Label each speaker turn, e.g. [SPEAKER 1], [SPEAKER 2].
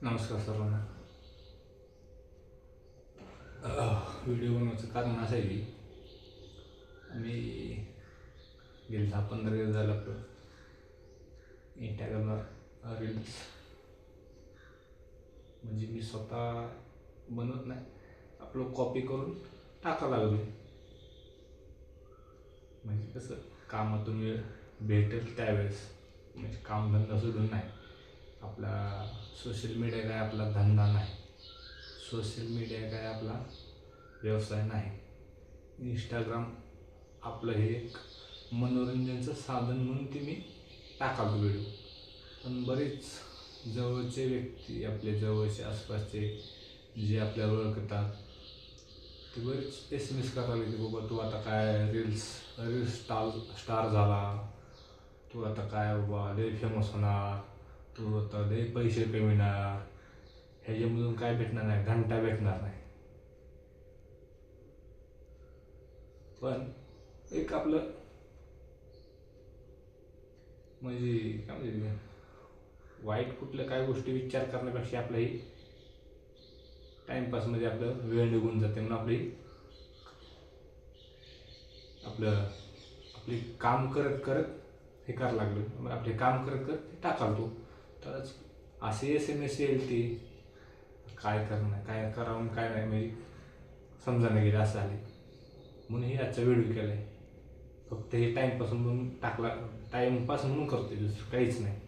[SPEAKER 1] नमस्कार सर्वांना. व्हिडिओ बनवायचं कारण असं आहे की मी गेले 10-15 दिवस झालं आपलं इंस्टाग्रामला रील्स म्हणजे मी स्वतः बनवत नाही, आपलं कॉपी करून टाकायला लागलो. म्हणजे कसं कामातून वेळ भेटेल त्यावेळेस, म्हणजे कामधंदा सोडून नाही. आपला सोशल मीडिया काय आपला धंदा नाही, सोशल मीडिया काय आपला व्यवसाय नाही. इंस्टाग्राम आपलं हे एक मनोरंजनाचं साधन म्हणून ते मी टाकालो व्हिडिओ. पण बरेच जवळचे व्यक्ती, आपले जवळचे आसपासचे जे आपल्याला ओळखतात ते बरेच SMS करायला की बाबा तू आता काय रील्स स्टार झाला, तू आता काय बाबा लय फेमस होणार, तू आता लय पैसे कमविणार, ह्याच्यामधून काय भेटणार नाही, घंटा भेटणार नाही. पण एक आपलं म्हणजे काय म्हणजे वाईट कुठल्या काय गोष्टी विचार करण्यापेक्षा आपलं ही टाईमपासमध्ये आपलं वेळ निघून जाते. म्हणून आपलं आपली काम करत करत हे करायला लागलो. मग आपले काम करत करत टाकाल तो तरच असे SMS येईल ती काय करणं काय करावं काय नाही म्हणजे समजा नाही गेलं असं आले. म्हणून हे आजचा व्हिडिओ केला आहे. फक्त हे टाईमपास म्हणून टाकला, टाईमपास म्हणून करतो, दुसरं काहीच नाही.